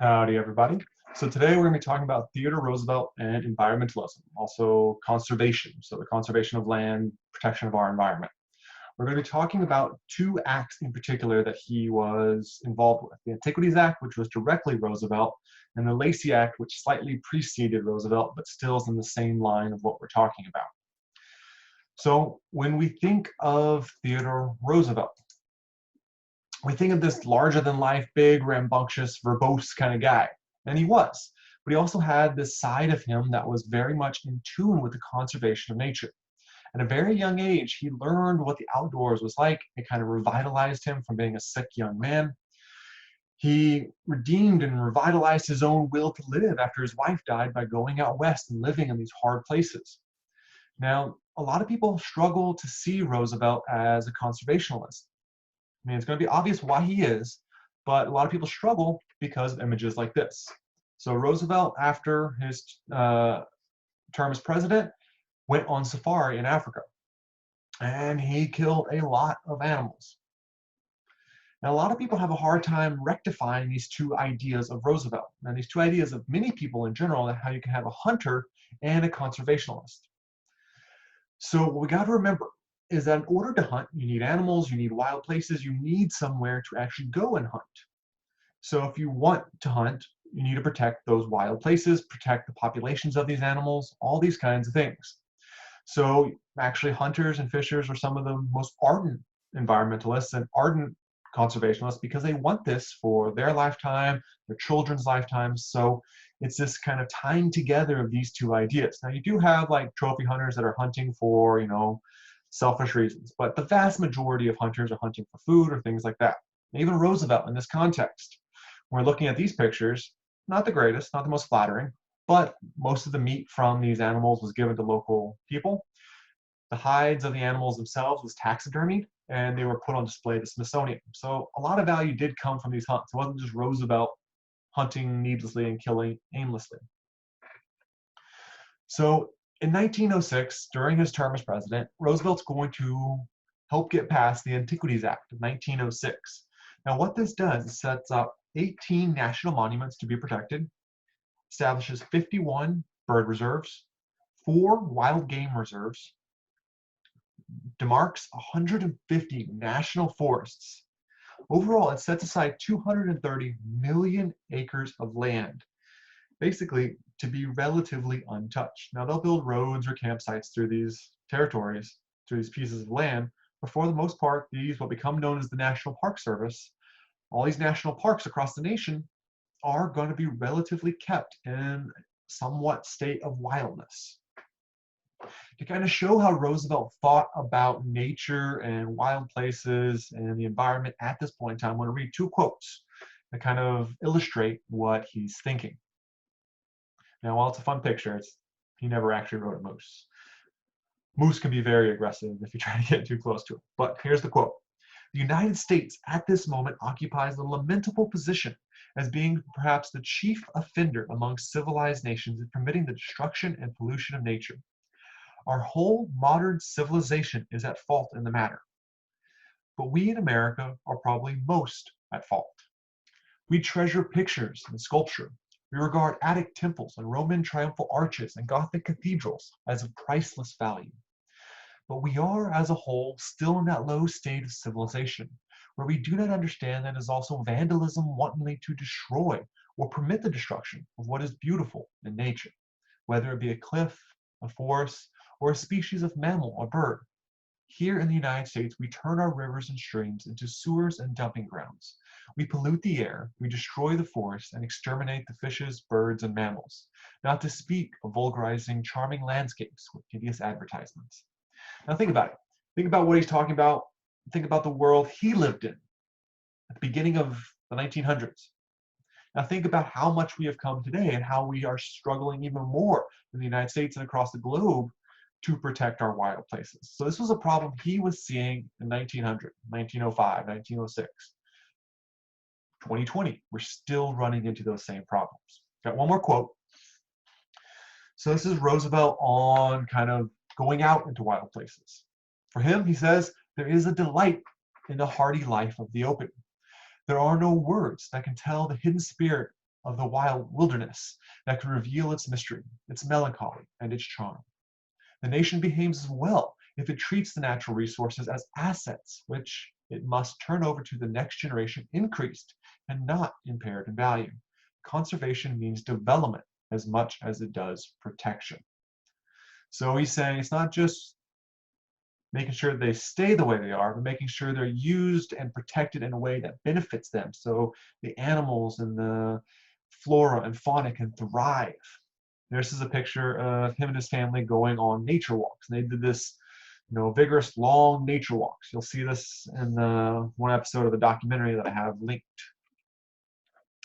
Howdy, everybody. So today we're going to be talking about Theodore Roosevelt and environmentalism, also conservation, so the conservation of land, protection of our environment. We're going to be talking about two acts in particular that he was involved with. The Antiquities Act, which was directly Roosevelt, and the Lacey Act, which slightly preceded Roosevelt, but still is in the same line of what we're talking about. So when we think of Theodore Roosevelt, we think of this larger than life, big, rambunctious, verbose kind of guy. And he was. But he also had this side of him that was very much in tune with the conservation of nature. At a very young age, he learned what the outdoors was like. It kind of revitalized him from being a sick young man. He redeemed and revitalized his own will to live after his wife died by going out west and living in these hard places. Now, a lot of people struggle to see Roosevelt as a conservationalist. I mean, it's going to be obvious why he is, but a lot of people struggle because of images like this. So Roosevelt, after his term as president, went on safari in Africa, and he killed a lot of animals. Now, a lot of people have a hard time rectifying these two ideas of Roosevelt, and these two ideas of many people in general, how you can have a hunter and a conservationalist. So what we got to remember is that in order to hunt, you need animals, you need wild places, you need somewhere to actually go and hunt. So if you want to hunt, you need to protect those wild places, protect the populations of these animals, all these kinds of things. So actually hunters and fishers are some of the most ardent environmentalists and ardent conservationists because they want this for their lifetime, their children's lifetimes. So it's this kind of tying together of these two ideas. Now you do have like trophy hunters that are hunting for, selfish reasons, but the vast majority of hunters are hunting for food or things like that. Even Roosevelt in this context, when we're looking at these pictures, not the greatest, not the most flattering, but most of the meat from these animals was given to local people. The hides of the animals themselves was taxidermied, and they were put on display at the Smithsonian. So a lot of value did come from these hunts. It wasn't just Roosevelt hunting needlessly and killing aimlessly. So in 1906, during his term as president, Roosevelt's going to help get passed the Antiquities Act of 1906. Now what this does is sets up 18 national monuments to be protected, establishes 51 bird reserves, 4 wild game reserves, demarks 150 national forests. Overall, it sets aside 230 million acres of land, basically to be relatively untouched. Now they'll build roads or campsites through these territories, through these pieces of land, but for the most part, these what become known as the National Park Service, all these national parks across the nation are going to be relatively kept in somewhat state of wildness. To kind of show how Roosevelt thought about nature and wild places and the environment at this point in time, I'm going to read 2 quotes that kind of illustrate what he's thinking. Now, while it's a fun picture, he never actually rode a moose. Moose can be very aggressive if you try to get too close to it. But here's the quote. The United States at this moment occupies the lamentable position as being perhaps the chief offender among civilized nations in permitting the destruction and pollution of nature. Our whole modern civilization is at fault in the matter. But we in America are probably most at fault. We treasure pictures and sculpture. We regard Attic temples and Roman triumphal arches and Gothic cathedrals as of priceless value. But we are, as a whole, still in that low state of civilization, where we do not understand that it is also vandalism wantonly to destroy or permit the destruction of what is beautiful in nature, whether it be a cliff, a forest, or a species of mammal or bird. Here in the United States, we turn our rivers and streams into sewers and dumping grounds. We pollute the air, we destroy the forests, and exterminate the fishes, birds, and mammals, not to speak of vulgarizing charming landscapes with hideous advertisements. Now think about it. Think about what he's talking about. Think about the world he lived in at the beginning of the 1900s. Now think about how much we have come today and how we are struggling even more in the United States and across the globe to protect our wild places. So this was a problem he was seeing in 1900, 1905, 1906. 2020, we're still running into those same problems. Got one more quote. So this is Roosevelt on kind of going out into wild places. For him, he says, there is a delight in the hardy life of the open. There are no words that can tell the hidden spirit of the wild wilderness that can reveal its mystery, its melancholy, and its charm. The nation behaves well if it treats the natural resources as assets, which it must turn over to the next generation increased and not impaired in value. Conservation means development as much as it does protection. So he's saying it's not just making sure they stay the way they are, but making sure they're used and protected in a way that benefits them. So the animals and the flora and fauna can thrive. This is a picture of him and his family going on nature walks. And they did this, vigorous, long nature walks. You'll see this in the one episode of the documentary that I have linked.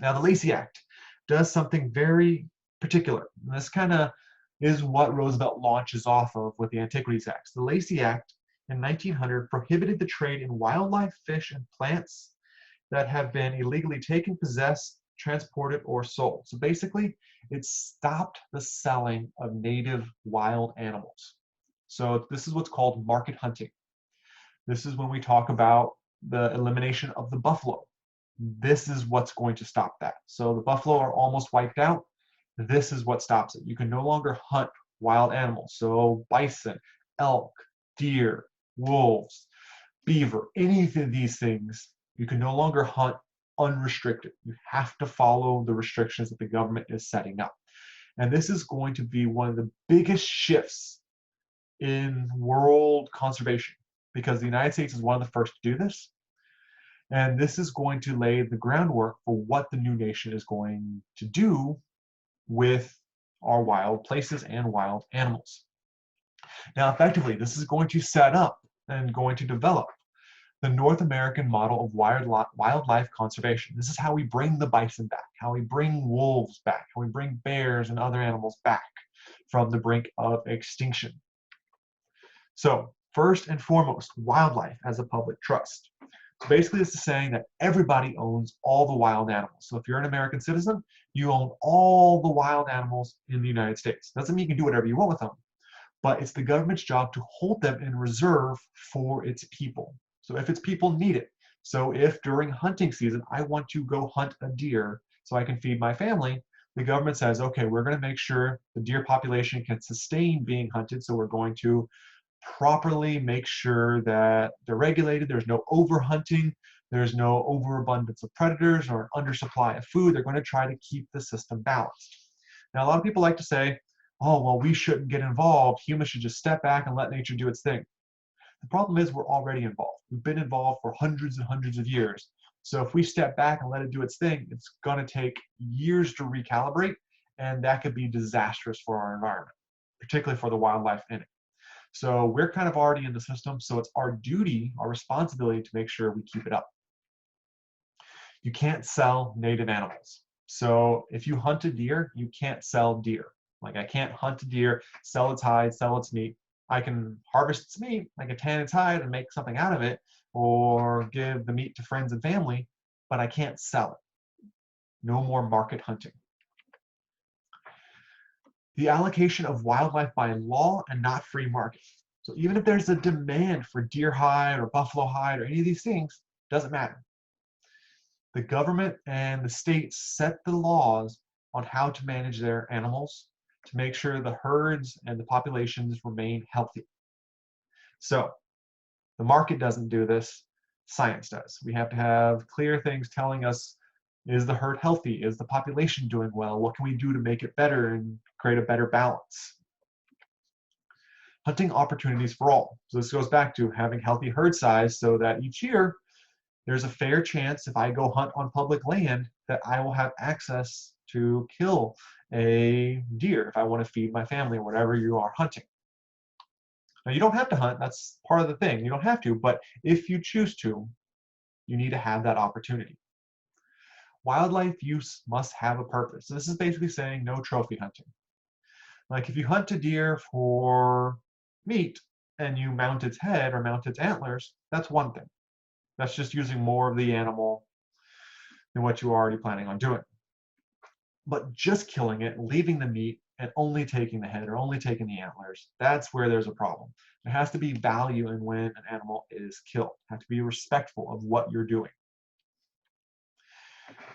Now, the Lacey Act does something very particular. And this kind of is what Roosevelt launches off of with the Antiquities Act. The Lacey Act in 1900 prohibited the trade in wildlife, fish, and plants that have been illegally taken, possessed, transported, or sold. So basically, it stopped the selling of native wild animals. So this is what's called market hunting. This is when we talk about the elimination of the buffalo. This is what's going to stop that. So the buffalo are almost wiped out. This is what stops it. You can no longer hunt wild animals. So bison, elk, deer, wolves, beaver, any of these things, you can no longer hunt unrestricted. You have to follow the restrictions that the government is setting up. And this is going to be one of the biggest shifts in world conservation because the United States is one of the first to do this. And this is going to lay the groundwork for what the new nation is going to do with our wild places and wild animals. Now, effectively, this is going to set up and going to develop the North American model of wildlife conservation. This is how we bring the bison back, how we bring wolves back, how we bring bears and other animals back from the brink of extinction. So, first and foremost, wildlife as a public trust. So basically, this is saying that everybody owns all the wild animals. So if you're an American citizen, you own all the wild animals in the United States. Doesn't mean you can do whatever you want with them, but it's the government's job to hold them in reserve for its people. So if its people need it. So if during hunting season, I want to go hunt a deer so I can feed my family, the government says, okay, we're going to make sure the deer population can sustain being hunted. So we're going to properly make sure that they're regulated. There's no overhunting. There's no overabundance of predators or undersupply of food. They're going to try to keep the system balanced. Now, a lot of people like to say, oh, well, we shouldn't get involved. Humans should just step back and let nature do its thing. The problem is we're already involved. We've been involved for hundreds and hundreds of years. So if we step back and let it do its thing, it's going to take years to recalibrate, and that could be disastrous for our environment, particularly for the wildlife in it. So we're kind of already in the system, so it's our duty, our responsibility to make sure we keep it up. You can't sell native animals. So if you hunt a deer, you can't sell deer. Like I can't hunt a deer, sell its hide, sell its meat. I can harvest its meat, I can tan its hide and make something out of it, or give the meat to friends and family, but I can't sell it. No more market hunting. The allocation of wildlife by law and not free market. So even if there's a demand for deer hide or buffalo hide or any of these things, doesn't matter. The government and the states set the laws on how to manage their animals to make sure the herds and the populations remain healthy. So the market doesn't do this, science does. We have to have clear things telling us, is the herd healthy? Is the population doing well? What can we do to make it better and create a better balance? Hunting opportunities for all. So this goes back to having healthy herd size so that each year there's a fair chance if I go hunt on public land that I will have access to kill a deer if I want to feed my family or whatever you are hunting. Now, you don't have to hunt. That's part of the thing. You don't have to, but if you choose to, you need to have that opportunity. Wildlife use must have a purpose. So this is basically saying no trophy hunting. Like if you hunt a deer for meat and you mount its head or mount its antlers, that's one thing. That's just using more of the animal than what you're already planning on doing. But just killing it, leaving the meat, and only taking the head or only taking the antlers, that's where there's a problem. There has to be value in when an animal is killed. You have to be respectful of what you're doing.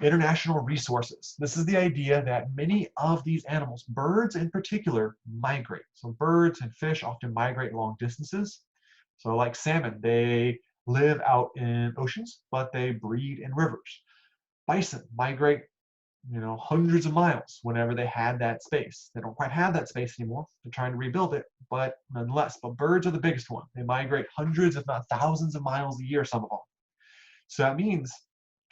International resources. This is the idea that many of these animals, birds in particular, migrate. So birds and fish often migrate long distances. So like salmon, they live out in oceans, but they breed in rivers. Bison migrate, hundreds of miles whenever they had that space. They don't quite have that space anymore. They're trying to rebuild it, but nonetheless. But birds are the biggest one. They migrate hundreds, if not thousands of miles a year, some of them. So that means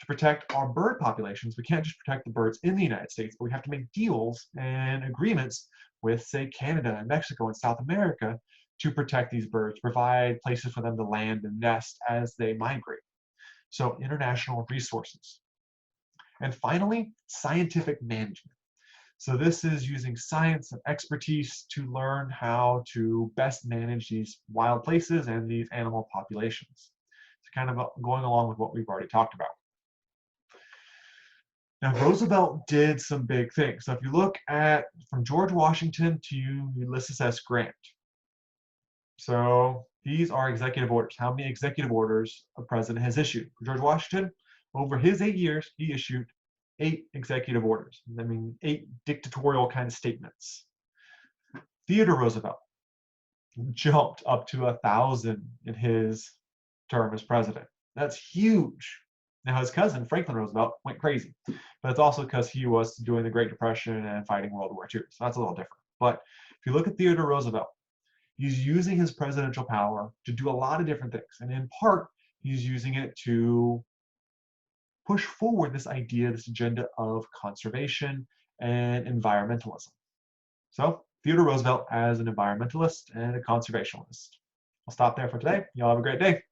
to protect our bird populations, we can't just protect the birds in the United States, but we have to make deals and agreements with, say, Canada and Mexico and South America to protect these birds, provide places for them to land and nest as they migrate. So international resources. And finally, scientific management. So this is using science and expertise to learn how to best manage these wild places and these animal populations. It's kind of going along with what we've already talked about. Now, Roosevelt did some big things. So if you look at from George Washington to Ulysses S. Grant, so these are executive orders. How many executive orders a president has issued? For George Washington, over his 8 years, he issued 8 executive orders. I mean, 8 dictatorial kind of statements. Theodore Roosevelt jumped up to 1,000 in his term as president. That's huge. Now, his cousin, Franklin Roosevelt, went crazy. But it's also because he was doing the Great Depression and fighting World War II. So that's a little different. But if you look at Theodore Roosevelt, he's using his presidential power to do a lot of different things. And in part, he's using it to push forward this idea, this agenda of conservation and environmentalism. So, Theodore Roosevelt as an environmentalist and a conservationalist. I'll stop there for today. Y'all have a great day.